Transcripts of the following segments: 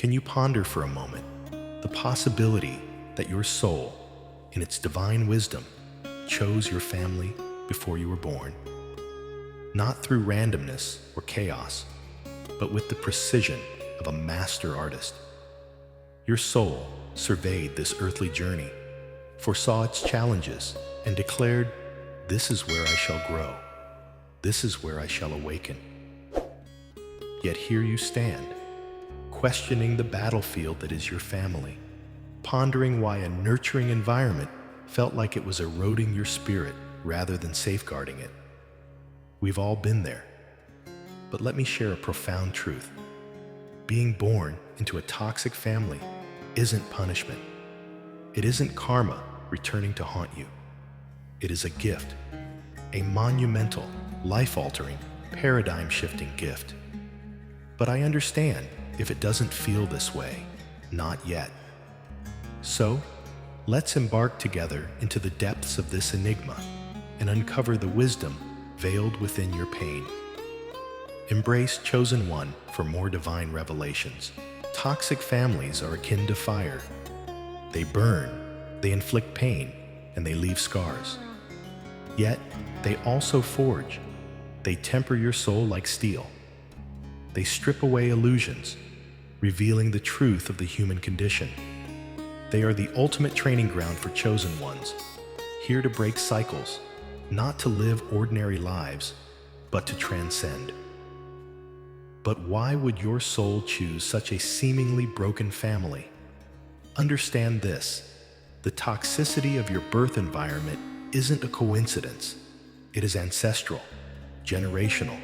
Can you ponder for a moment the possibility that your soul, in its divine wisdom, chose your family before you were born? Not through randomness or chaos, but with the precision of a master artist. Your soul surveyed this earthly journey, foresaw its challenges, and declared, "This is where I shall grow. This is where I shall awaken." Yet here you stand, questioning the battlefield that is your family, pondering why a nurturing environment felt like it was eroding your spirit rather than safeguarding it. We've all been there. But let me share a profound truth. Being born into a toxic family isn't punishment. It isn't karma returning to haunt you. It is a gift, a monumental, life-altering, paradigm-shifting gift. But I understand if it doesn't feel this way, not yet. So, let's embark together into the depths of this enigma and uncover the wisdom veiled within your pain. Embrace Chosen One for more divine revelations. Toxic families are akin to fire. They burn, they inflict pain, and they leave scars. Yet, they also forge. They temper your soul like steel. They strip away illusions, revealing the truth of the human condition. They are the ultimate training ground for chosen ones, here to break cycles, not to live ordinary lives, but to transcend. But why would your soul choose such a seemingly broken family? Understand this: the toxicity of your birth environment isn't a coincidence. It is ancestral, generational,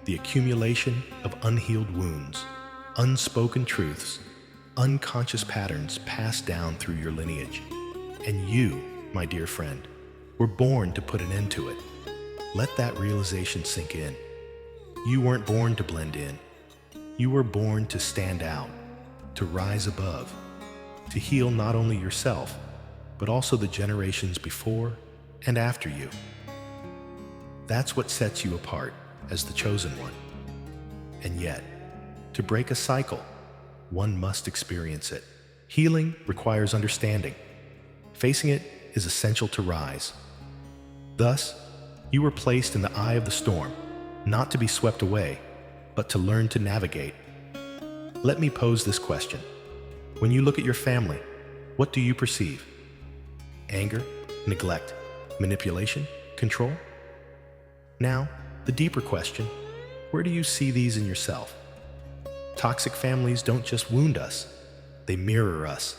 the accumulation of unhealed wounds, unspoken truths, unconscious patterns passed down through your lineage. And you, my dear friend, were born to put an end to it. Let that realization sink in. You weren't born to blend in. You were born to stand out, to rise above, to heal not only yourself, but also the generations before and after you. That's what sets you apart as the chosen one. And yet, to break a cycle, one must experience it. Healing requires understanding. Facing it is essential to rise. Thus, you were placed in the eye of the storm, not to be swept away, but to learn to navigate. Let me pose this question. When you look at your family, what do you perceive? Anger, neglect, manipulation, control? Now, the deeper question, where do you see these in yourself? Toxic families don't just wound us, they mirror us,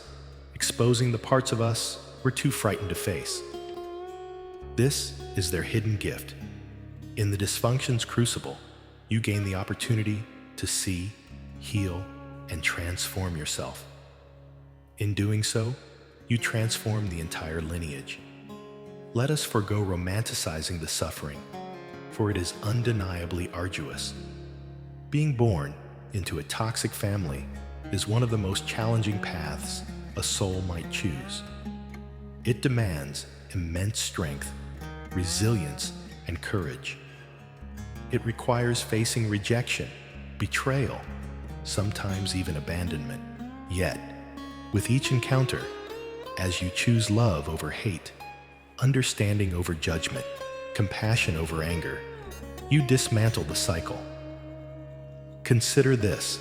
exposing the parts of us we're too frightened to face. This is their hidden gift. In the dysfunction's crucible, you gain the opportunity to see, heal, and transform yourself. In doing so, you transform the entire lineage. Let us forgo romanticizing the suffering, for it is undeniably arduous. Being born into a toxic family is one of the most challenging paths a soul might choose. It demands immense strength, resilience, and courage. It requires facing rejection, betrayal, sometimes even abandonment. Yet, with each encounter, as you choose love over hate, understanding over judgment, compassion over anger, you dismantle the cycle. Consider this.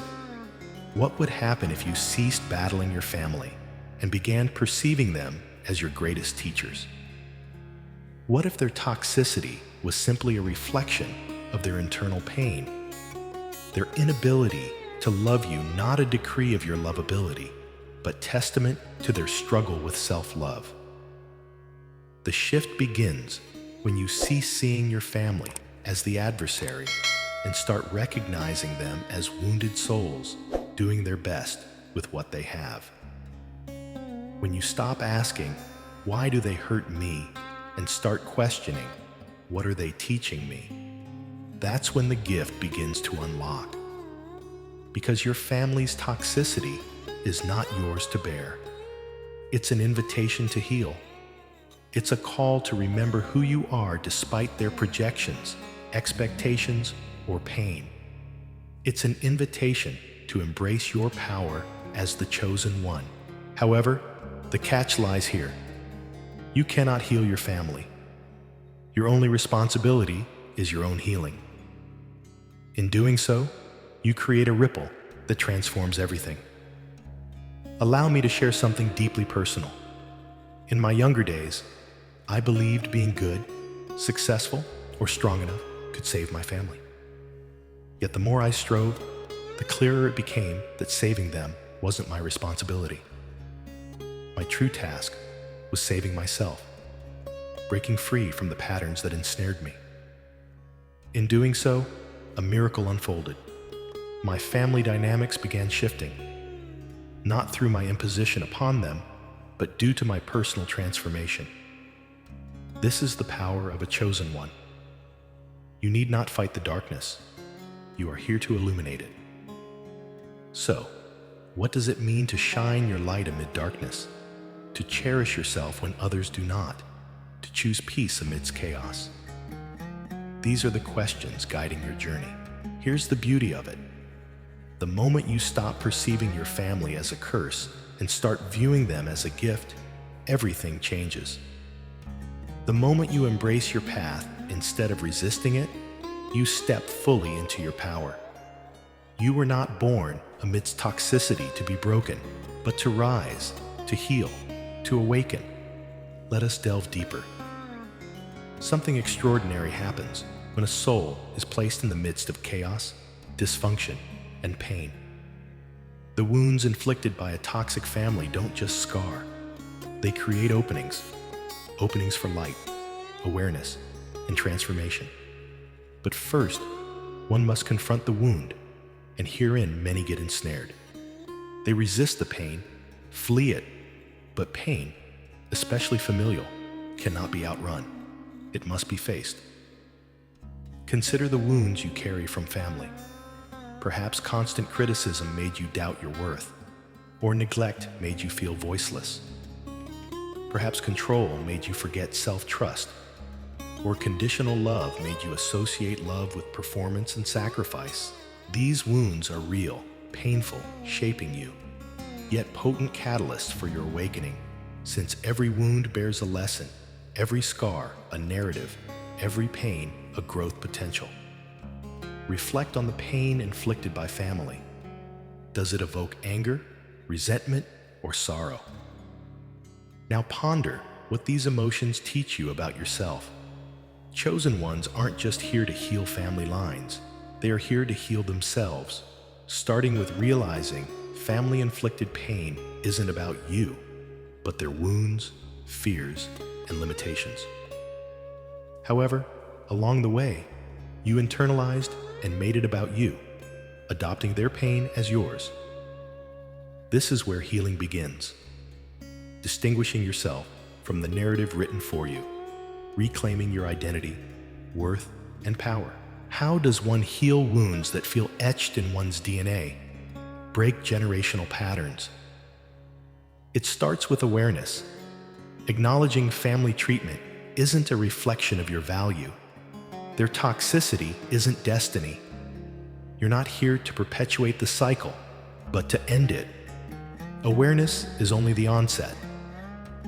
What would happen if you ceased battling your family and began perceiving them as your greatest teachers? What if their toxicity was simply a reflection of their internal pain, their inability to love you, not a decree of your lovability, but testament to their struggle with self-love? The shift begins when you cease seeing your family as the adversary and start recognizing them as wounded souls doing their best with what they have. When you stop asking, "Why do they hurt me?" and start questioning, "What are they teaching me?" that's when the gift begins to unlock. Because your family's toxicity is not yours to bear. It's an invitation to heal. It's a call to remember who you are despite their projections, expectations, or pain. It's an invitation to embrace your power as the chosen one. However, the catch lies here. You cannot heal your family. Your only responsibility is your own healing. In doing so, you create a ripple that transforms everything. Allow me to share something deeply personal. In my younger days, I believed being good, successful, or strong enough could save my family. Yet the more I strove, the clearer it became that saving them wasn't my responsibility. My true task was saving myself, breaking free from the patterns that ensnared me. In doing so, a miracle unfolded. My family dynamics began shifting, not through my imposition upon them, but due to my personal transformation. This is the power of a chosen one. You need not fight the darkness. You are here to illuminate it. So, what does it mean to shine your light amid darkness? To cherish yourself when others do not? To choose peace amidst chaos? These are the questions guiding your journey. Here's the beauty of it. The moment you stop perceiving your family as a curse and start viewing them as a gift, everything changes. The moment you embrace your path instead of resisting it, you step fully into your power. You were not born amidst toxicity to be broken, but to rise, to heal, to awaken. Let us delve deeper. Something extraordinary happens when a soul is placed in the midst of chaos, dysfunction, and pain. The wounds inflicted by a toxic family don't just scar. They create openings for light, awareness, and transformation. But first, one must confront the wound, and herein many get ensnared. They resist the pain, flee it, but pain, especially familial, cannot be outrun. It must be faced. Consider the wounds you carry from family. Perhaps constant criticism made you doubt your worth, or neglect made you feel voiceless. Perhaps control made you forget self-trust, or conditional love made you associate love with performance and sacrifice. These wounds are real, painful, shaping you, yet potent catalysts for your awakening, since every wound bears a lesson, every scar a narrative, every pain a growth potential. Reflect on the pain inflicted by family. Does it evoke anger, resentment, or sorrow? Now ponder what these emotions teach you about yourself. Chosen ones aren't just here to heal family lines. They are here to heal themselves, starting with realizing family-inflicted pain isn't about you, but their wounds, fears, and limitations. However, along the way, you internalized and made it about you, adopting their pain as yours. This is where healing begins. Distinguishing yourself from the narrative written for you, reclaiming your identity, worth, and power. How does one heal wounds that feel etched in one's DNA, break generational patterns? It starts with awareness. Acknowledging family treatment isn't a reflection of your value. Their toxicity isn't destiny. You're not here to perpetuate the cycle, but to end it. Awareness is only the onset.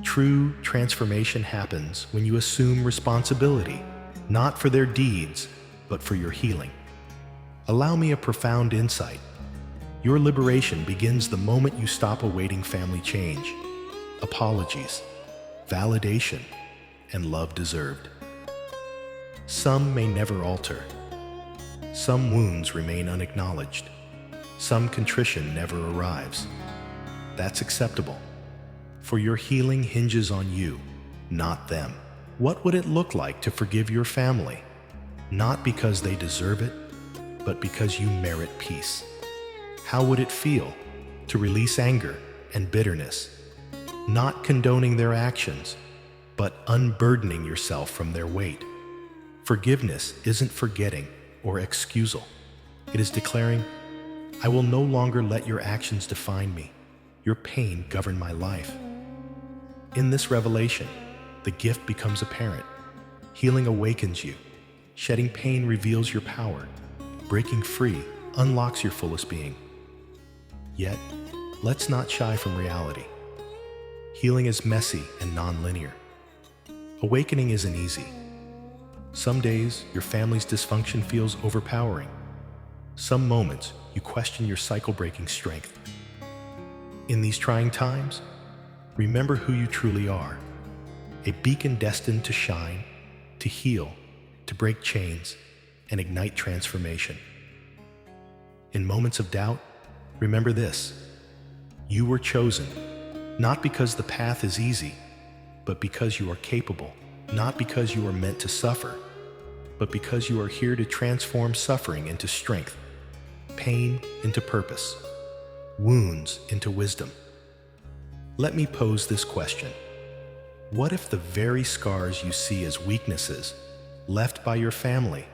True transformation happens when you assume responsibility, not for their deeds, but for your healing. Allow me a profound insight. Your liberation begins the moment you stop awaiting family change, apologies, validation, and love deserved. Some may never alter. Some wounds remain unacknowledged. Some contrition never arrives. That's acceptable, for your healing hinges on you, not them. What would it look like to forgive your family? Not because they deserve it, but because you merit peace. How would it feel to release anger and bitterness, not condoning their actions, but unburdening yourself from their weight? Forgiveness isn't forgetting or excusal. It is declaring, I will no longer let your actions define me. Your pain govern my life. In this revelation, the gift becomes apparent. Healing awakens you. Shedding pain reveals your power. Breaking free unlocks your fullest being. Yet, let's not shy from reality. Healing is messy and non-linear. Awakening isn't easy. Some days, your family's dysfunction feels overpowering. Some moments, you question your cycle-breaking strength. In these trying times, remember who you truly are. A beacon destined to shine, to heal, to break chains, and ignite transformation. In moments of doubt, remember this: you were chosen, not because the path is easy, but because you are capable, not because you are meant to suffer, but because you are here to transform suffering into strength, pain into purpose, wounds into wisdom. Let me pose this question. What if the very scars you see as weaknesses left by your family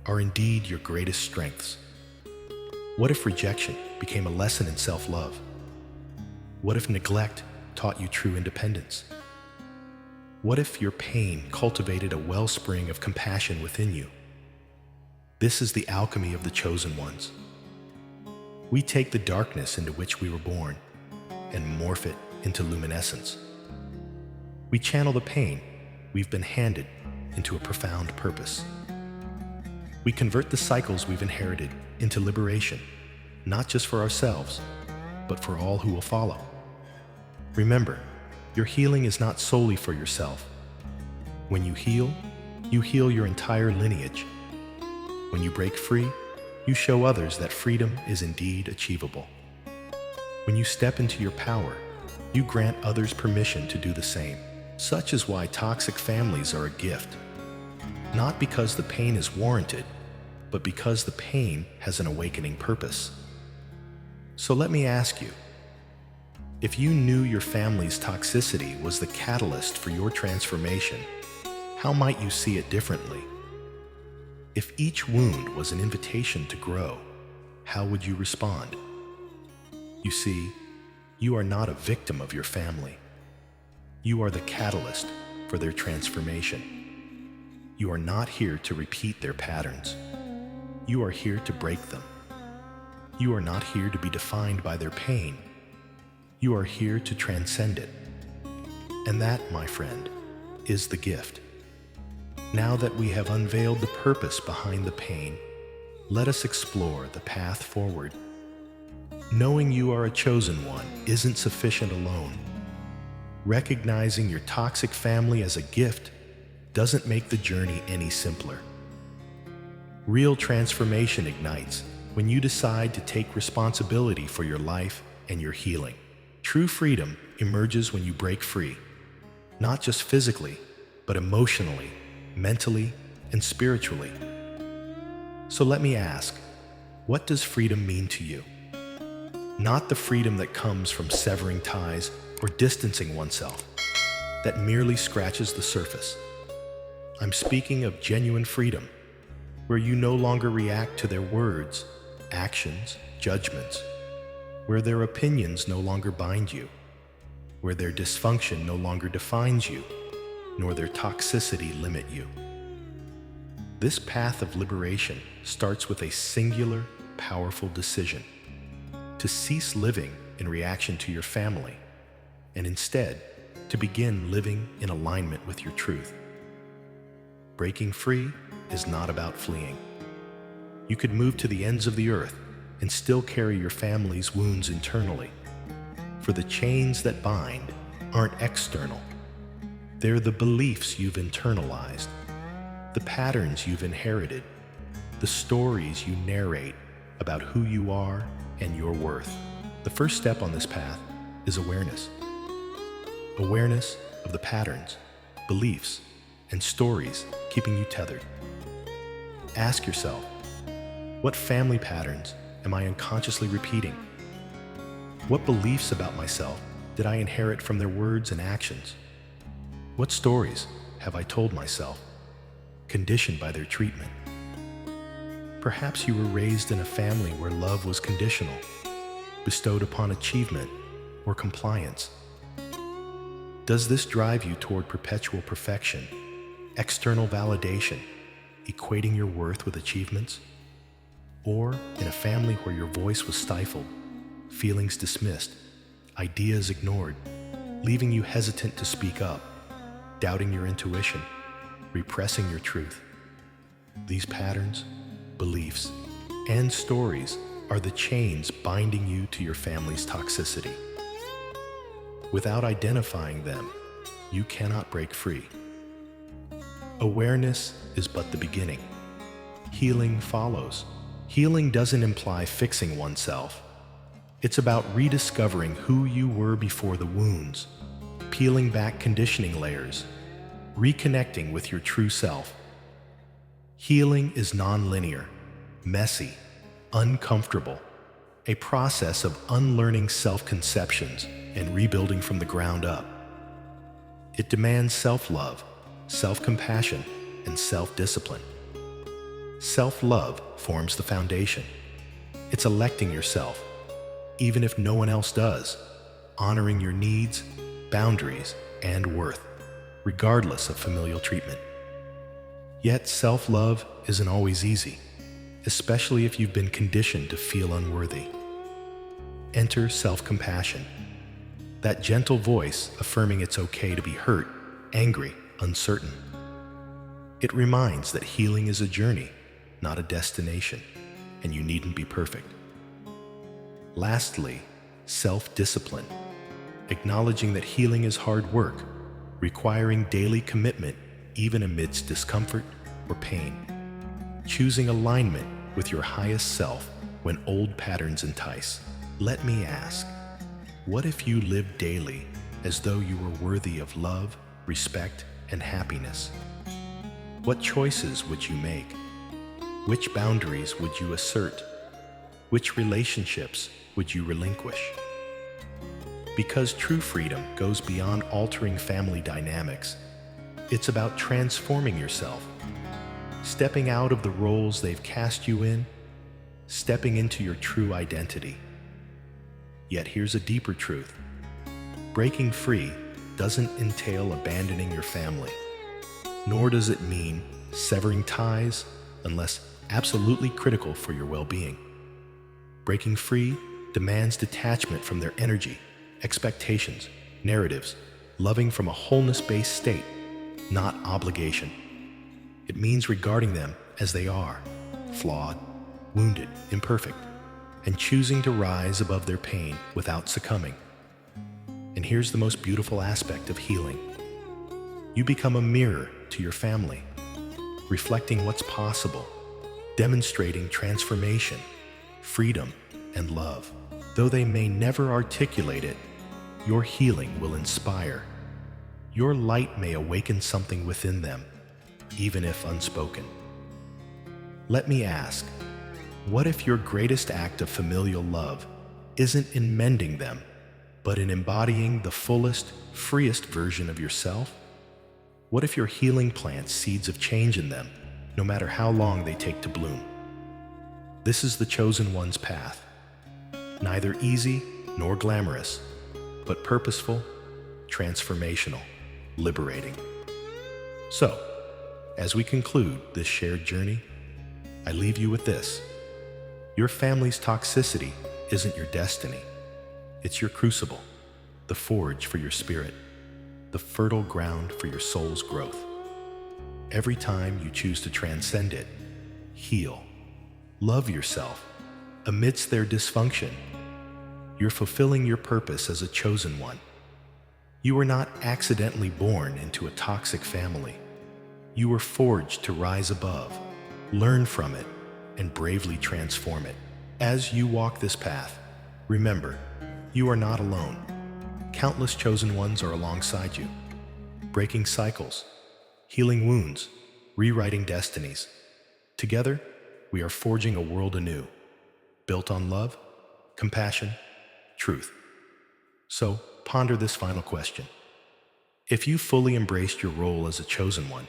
are indeed your greatest strengths? What if rejection became a lesson in self-love? What if neglect taught you true independence? What if your pain cultivated a wellspring of compassion within you? This is the alchemy of the chosen ones. We take the darkness into which we were born and morph it into luminescence. We channel the pain we've been handed into a profound purpose. We convert the cycles we've inherited into liberation, not just for ourselves, but for all who will follow. Remember, your healing is not solely for yourself. When you heal your entire lineage. When you break free, you show others that freedom is indeed achievable. When you step into your power, you grant others permission to do the same. Such is why toxic families are a gift. Not because the pain is warranted, but because the pain has an awakening purpose. So let me ask you, if you knew your family's toxicity was the catalyst for your transformation, how might you see it differently? If each wound was an invitation to grow, how would you respond? You see, you are not a victim of your family. You are the catalyst for their transformation. You are not here to repeat their patterns. You are here to break them. You are not here to be defined by their pain. You are here to transcend it. And that, my friend, is the gift. Now that we have unveiled the purpose behind the pain, let us explore the path forward. Knowing you are a chosen one isn't sufficient alone. Recognizing your toxic family as a gift doesn't make the journey any simpler. Real transformation ignites when you decide to take responsibility for your life and your healing. True freedom emerges when you break free, not just physically, but emotionally, mentally, and spiritually. So let me ask, what does freedom mean to you? Not the freedom that comes from severing ties or distancing oneself, that merely scratches the surface. I'm speaking of genuine freedom, where you no longer react to their words, actions, judgments, where their opinions no longer bind you, where their dysfunction no longer defines you, nor their toxicity limit you. This path of liberation starts with a singular, powerful decision: to cease living in reaction to your family, and instead to begin living in alignment with your truth. Breaking free is not about fleeing. You could move to the ends of the earth and still carry your family's wounds internally. For the chains that bind aren't external. They're the beliefs you've internalized, the patterns you've inherited, the stories you narrate about who you are and your worth. The first step on this path is awareness. Awareness of the patterns, beliefs, and stories keeping you tethered. Ask yourself, what family patterns am I unconsciously repeating? What beliefs about myself did I inherit from their words and actions? What stories have I told myself, conditioned by their treatment? Perhaps you were raised in a family where love was conditional, bestowed upon achievement or compliance. Does this drive you toward perpetual perfection, external validation, equating your worth with achievements? Or in a family where your voice was stifled, feelings dismissed, ideas ignored, leaving you hesitant to speak up, doubting your intuition, repressing your truth. These patterns, beliefs, and stories are the chains binding you to your family's toxicity. Without identifying them, you cannot break free. Awareness is but the beginning. Healing follows. Healing doesn't imply fixing oneself. It's about rediscovering who you were before the wounds, peeling back conditioning layers, reconnecting with your true self. Healing is non-linear, messy, uncomfortable, a process of unlearning self-conceptions and rebuilding from the ground up. It demands self-love, self-compassion, and self-discipline. Self-love forms the foundation. It's electing yourself, even if no one else does, honoring your needs, boundaries, and worth, regardless of familial treatment. Yet self-love isn't always easy, especially if you've been conditioned to feel unworthy. Enter self-compassion, that gentle voice affirming it's okay to be hurt, angry, uncertain. It reminds that healing is a journey, not a destination, and you needn't be perfect. Lastly, self-discipline, acknowledging that healing is hard work, requiring daily commitment even amidst discomfort or pain. Choosing alignment with your highest self when old patterns entice. Let me ask, what if you lived daily as though you were worthy of love, respect, and happiness? What choices would you make? Which boundaries would you assert? Which relationships would you relinquish? Because true freedom goes beyond altering family dynamics. It's about transforming yourself, stepping out of the roles they've cast you in, stepping into your true identity. Yet here's a deeper truth. Breaking free doesn't entail abandoning your family, nor does it mean severing ties unless absolutely critical for your well-being. Breaking free demands detachment from their energy, expectations, narratives, loving from a wholeness-based state, not obligation. It means regarding them as they are, flawed, wounded, imperfect, and choosing to rise above their pain without succumbing. And here's the most beautiful aspect of healing. You become a mirror to your family, reflecting what's possible, demonstrating transformation, freedom, and love. Though they may never articulate it, your healing will inspire. Your light may awaken something within them, even if unspoken. Let me ask, what if your greatest act of familial love isn't in mending them, but in embodying the fullest, freest version of yourself? What if your healing plants seeds of change in them, no matter how long they take to bloom? This is the chosen one's path. Neither easy nor glamorous, but purposeful, transformational, liberating. So, as we conclude this shared journey, I leave you with this. Your family's toxicity isn't your destiny. It's your crucible, the forge for your spirit, the fertile ground for your soul's growth. Every time you choose to transcend it, heal, love yourself amidst their dysfunction, you're fulfilling your purpose as a chosen one. You were not accidentally born into a toxic family. You were forged to rise above, learn from it, and bravely transform it. As you walk this path, remember, you are not alone. Countless chosen ones are alongside you, breaking cycles, healing wounds, rewriting destinies. Together, we are forging a world anew, built on love, compassion, truth. So, ponder this final question. If you fully embraced your role as a chosen one,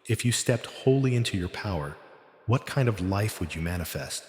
if you stepped wholly into your power, what kind of life would you manifest?